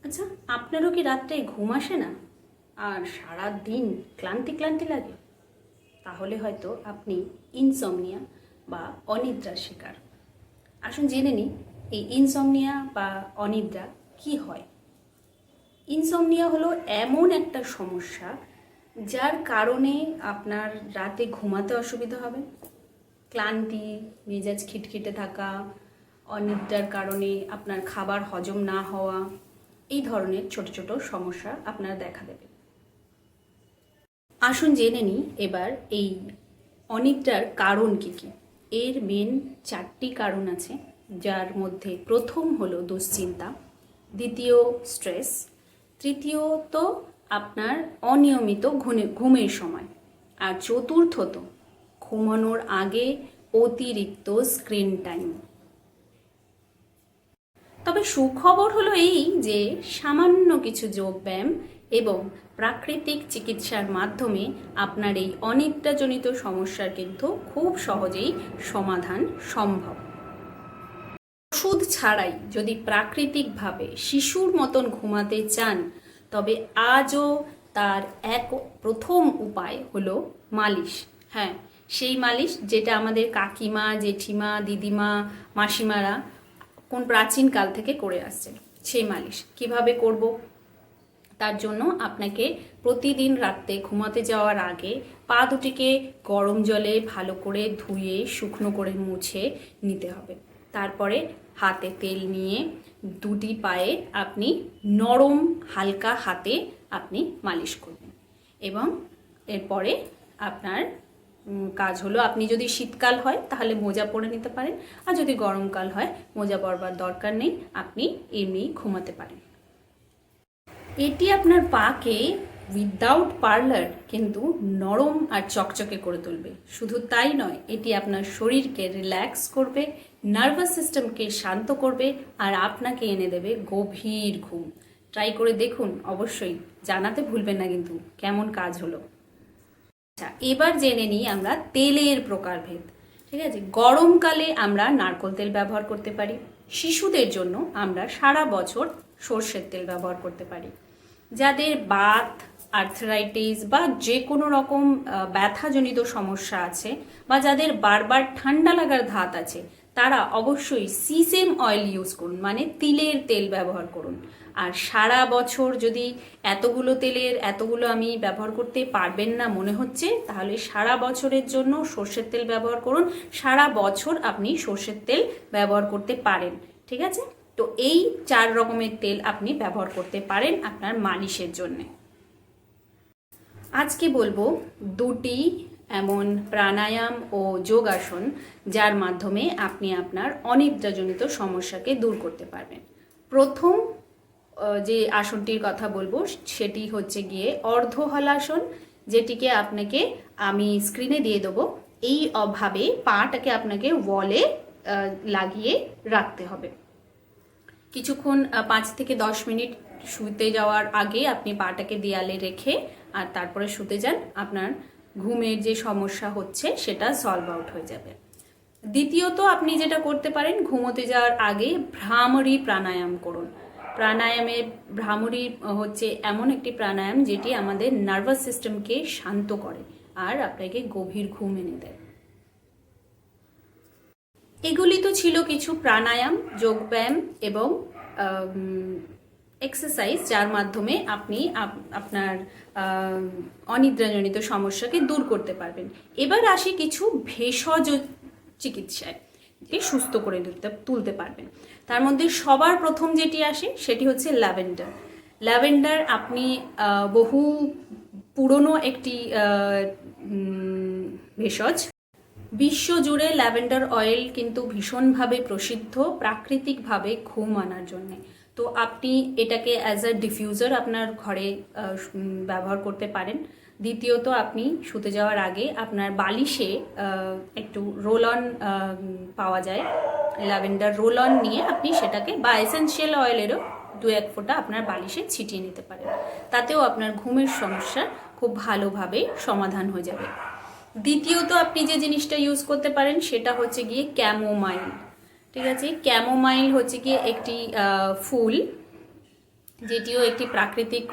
আচ্ছা, আপনারও কি রাত্রে ঘুম আসে না আর সারা দিন ক্লান্তি ক্লান্তি লাগে? তাহলে হয়তো আপনি ইনসমনিয়া বা অনিদ্রার শিকার। আসুন জেনে নিই এই ইনসমনিয়া বা অনিদ্রা কি হয়। ইনসমনিয়া হলো এমন একটা সমস্যা যার কারণে আপনার রাতে ঘুমাতে অসুবিধা হবে। ক্লান্তি, মেজাজ খিটখিটে থাকা, অনিদ্রার কারণে আপনার খাবার হজম না হওয়া, এই ধরনের ছোট ছোট সমস্যা আপনার দেখা দেবে। আসুন জেনে নিই এবার এই অনিদ্রার কারণ কী কী। এর মেন 4টি কারণ আছে, যার মধ্যে প্রথম হলো দুশ্চিন্তা, দ্বিতীয় স্ট্রেস, তৃতীয়ত আপনার অনিয়মিত ঘুমের সময়, আর চতুর্থত ঘুমানোর আগে অতিরিক্ত স্ক্রিন টাইম। তবে সুখবর হলো এই যে সামান্য কিছু যোগব্যায়াম এবং প্রাকৃতিক চিকিৎসার মাধ্যমে আপনার এই অনিদ্রাজনিত সমস্যার কিন্তু খুব সহজেই সমাধান সম্ভব। ওষুধ ছাড়াই যদি প্রাকৃতিকভাবে শিশুর মতন ঘুমাতে চান, তবে আজও তার প্রথম উপায় হলো মালিশ। হ্যাঁ, সেই মালিশ যেটা আমাদের কাকিমা, জেঠিমা, দিদিমা, মাসিমারা কোন প্রাচীন কাল থেকে করে আসছে। সেই মালিশ কিভাবে করব, তার জন্য আপনাকে প্রতিদিন রাত্রে ঘুমাতে যাওয়ার আগে পা দুটিকে গরম জলে ভালো করে ধুয়ে শুকনো করে মুছে নিতে হবে। তারপরে হাতে তেল নিয়ে দুটি পায়ে আপনি নরম হালকা হাতে আপনি মালিশ করবেন। এবং এরপরে আপনার কাজ হলো, আপনি যদি শীতকাল হয় তাহলে মোজা পরে নিতে পারেন, আর যদি গরমকাল হয় মোজা পরবার দরকার নেই, আপনি এমনি ঘুমাতে পারেন। এটি আপনার পাকে উইদাউট পার্লার কিন্তু নরম আর চকচকে করে তুলবে। শুধু তাই নয়, এটি আপনার শরীরকে রিল্যাক্স করবে, নার্ভাস সিস্টেমকে শান্ত করবে, আর আপনাকে এনে দেবে গভীর ঘুম। ট্রাই করে দেখুন, অবশ্যই জানাতে ভুলবেন না কিন্তু কেমন কাজ হলো। আচ্ছা, এবার জেনে নিই আমরা তেলের প্রকারভেদ। ঠিক আছে, গরমকালে আমরা নারকেল তেল ব্যবহার করতে পারি। শিশুদের জন্য আমরা সারা বছর সর্ষের তেল ব্যবহার করতে পারি। যাদের বাত, আর্থ্রাইটিস বা যে কোনো রকম ব্যথাজনিত সমস্যা আছে, বা যাদের বারবার ঠান্ডা লাগার ধাত আছে, তারা অবশ্যই সিসেম অয়েল ইউজ করুন, মানে তিলের তেল ব্যবহার করুন। আর সারা বছর যদি এতগুলো আমি ব্যবহার করতে পারবেন না মনে হচ্ছে, তাহলে সারা বছরের জন্য সর্ষের তেল ব্যবহার করুন। সারা বছর আপনি সর্ষের তেল ব্যবহার করতে পারেন। ঠিক আছে, তো এই 4 রকমের তেল আপনি ব্যবহার করতে পারেন আপনার মালিশের জন্য। আজকে বলবো দুটি এমন প্রাণায়াম ও যোগাসন যার মাধ্যমে আপনি আপনার অনিদ্রাজনিত সমস্যাকে দূর করতে পারবেন। প্রথম যে আসনটির কথা বলবো সেটি হচ্ছে গিয়ে অর্ধহলাসন, যেটিকে আপনাকে আমি স্ক্রিনে দিয়ে দেবো। এই ভাবে পাটাকে আপনাকে ওয়ালে লাগিয়ে রাখতে হবে। কিছুক্ষণ 5 থেকে 10 মিনিট শুতে যাওয়ার আগে আপনি পাটাকে দেয়ালে রেখে আর তারপরে শুতে যান, আপনার ঘুমের যে সমস্যা হচ্ছে সেটা সলভ আউট হয়ে যাবে। দ্বিতীয়ত আপনি যেটা করতে পারেন, ঘুমোতে যাওয়ার আগে ভ্রামরী প্রাণায়াম করুন। ভ্রামরী হচ্ছে এমন একটি প্রাণায়াম যেটি আমাদের নার্ভাস সিস্টেমকে শান্ত করে আর আপনাকে গভীর ঘুম এনে দেয়। এগুলি তো ছিল কিছু প্রাণায়াম, যোগব্যায়াম এবং এক্সারসাইজ যার মাধ্যমে আপনি আপনার অনিদ্রাজনিত সমস্যাকে দূর করতে পারবেন। এবার আসি কিছু ভেষজ চিকিৎসায় যে সুস্থ করে তুলতে পারবেন। তার মধ্যে সবার প্রথম যেটি আসে সেটি হচ্ছে ল্যাভেন্ডার। ল্যাভেন্ডার আপনি বহু পুরনো একটি ভেষজ। বিশ্বজুড়ে ল্যাভেন্ডার অয়েল কিন্তু ভীষণভাবে প্রসিদ্ধ প্রাকৃতিকভাবে ঘুম আনার জন্যে। তো আপনি এটাকে অ্যাজ আ ডিফিউজার আপনার ঘরে ব্যবহার করতে পারেন। দ্বিতীয়ত, আপনি শুতে যাওয়ার আগে আপনার বালিশে একটু রোল অন পাওয়া যায়, ল্যাভেন্ডার রোল অন নিয়ে আপনি সেটাকে, বা এসেনশিয়াল অয়েলেরও 2-1 ফোঁটা আপনার বালিশে ছিটিয়ে নিতে পারেন। তাতেও আপনার ঘুমের সমস্যা খুব ভালোভাবে সমাধান হয়ে যাবে। দ্বিতীয়ত, আপনি যে জিনিসটা ইউজ করতে পারেন সেটা হচ্ছে গিয়ে ক্যামোমাইল। ঠিক আছে, ক্যামোমাইল হচ্ছে গিয়ে একটি ফুল যেটিও একটি প্রাকৃতিক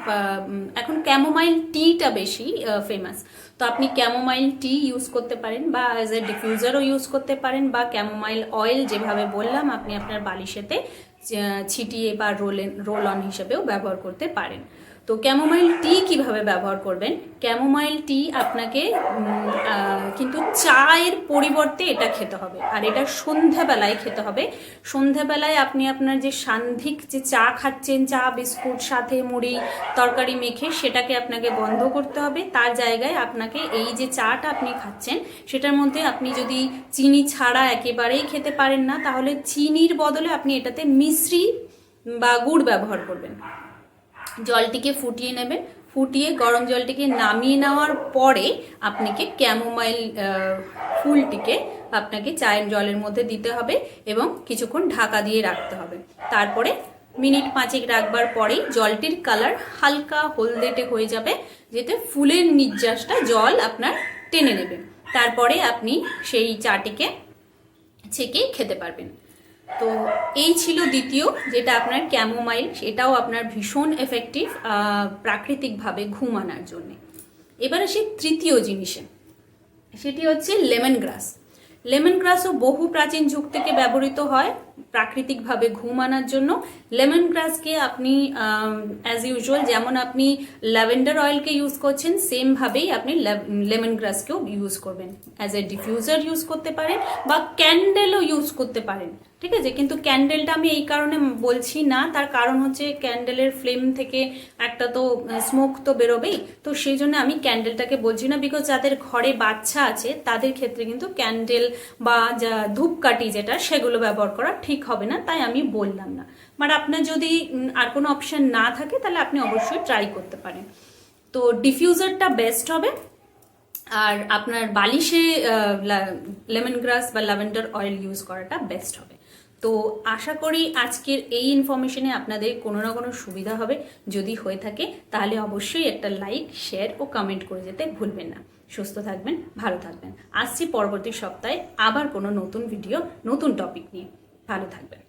এখন ক্যামোমাইল টিটা বেশি ফেমাস। তো আপনি ক্যামোমাইল টি ইউজ করতে পারেন বা অ্যাজ এ ডিফিউজারও ইউজ করতে পারেন, বা ক্যামোমাইল অয়েল যেভাবে বললাম আপনি আপনার বালিশেতে ছিটিয়ে বা রোল অন হিসেবেও ব্যবহার করতে পারেন। তো ক্যামোমাইল টি কিভাবে ব্যবহার করবেন? ক্যামোমাইল টি আপনাকে কিন্তু চায়ের পরিবর্তে এটা খেতে হবে, আর এটা সন্ধ্যাবেলায় খেতে হবে। সন্ধ্যাবেলায় আপনি আপনার যে সান্ধিক যে চা খাচ্ছেন, চা বিস্কুট সাথে মুড়ি তরকারি মেখে, সেটাকে আপনাকে বন্ধ করতে হবে। তার জায়গায় আপনাকে এই যে চাটা আপনি খাচ্ছেন সেটার মধ্যে আপনি যদি চিনি ছাড়া একেবারেই খেতে পারেন না, তাহলে চিনির বদলে আপনি এটাতে মিশ্রি বা গুড় ব্যবহার করবেন। জলটিকে ফুটিয়ে নেবেন, ফুটিয়ে গরম জলটিকে নামিয়ে নেওয়ার পরে আপনাকে ক্যামোমাইল ফুলটিকে আপনাকে চায়ের জলের মধ্যে দিতে হবে এবং কিছুক্ষণ ঢাকা দিয়ে রাখতে হবে। তারপরে মিনিট 5 রাখবার পরেই জলটির কালার হালকা হলদেটে হয়ে যাবে, যেতে ফুলের নির্যাসটা জল আপনার টেনে নেবে। তারপরে আপনি সেই চাটিকে ছেঁকে খেতে পারবেন। তো এই ছিল দ্বিতীয়, যেটা আপনার ক্যামোমাইল, সেটাও আপনার ভীষণ এফেক্টিভ প্রাকৃতিকভাবে ঘুম আনার জন্য। এবার আসি তৃতীয় জিনিসে, সেটি হচ্ছে লেমন গ্রাস। লেমন গ্রাসও বহু প্রাচীন যুগ থেকে ব্যবহৃত হয় প্রাকৃতিকভাবে ঘুম আনার জন্য। লেমন গ্রাসকে আপনি অ্যাজ ইউজুয়াল যেমন আপনি ল্যাভেন্ডার অয়েলকে ইউজ করছেন, সেমভাবেই আপনি লেমন গ্রাসকেও ইউজ করবেন। অ্যাজ এ ডিফিউজার ইউজ করতে পারেন বা ক্যান্ডেলও ইউজ করতে পারেন, ঠিক আছে। কিন্তু ক্যান্ডেলটা আমি এই কারণে বলছি না, তার কারণ হচ্ছে ক্যান্ডেলের ফ্লেম থেকে একটা তো স্মোক তো বেরোবেই, তো সেই জন্য আমি ক্যান্ডেলটাকে বলছি না। বিকজ যাদের ঘরে বাচ্চা আছে তাদের ক্ষেত্রে কিন্তু ক্যান্ডেল বা যা ধূপকাঠি যেটা, সেগুলো ব্যবহার করা ঠিক হবে না, তাই আমি বললাম না। বাট আপনার যদি আর কোনো অপশন না থাকে তাহলে আপনি অবশ্যই ট্রাই করতে পারেন। তো ডিফিউজারটা বেস্ট হবে, আর আপনার বালিশে লেমন গ্রাস বা ল্যাভেন্ডার অয়েল ইউজ করাটা বেস্ট হবে। তো আশা করি আজকের এই ইনফরমেশনে আপনাদের কোনো না কোনো সুবিধা হবে। যদি হয়ে থাকে তাহলে অবশ্যই একটা লাইক, শেয়ার ও কমেন্ট করে যেতে ভুলবেন না। সুস্থ থাকবেন, ভালো থাকবেন। আসছি পরবর্তী সপ্তাহে আবার কোনো নতুন ভিডিও, নতুন টপিক নিয়ে। ভালো থাকবেন।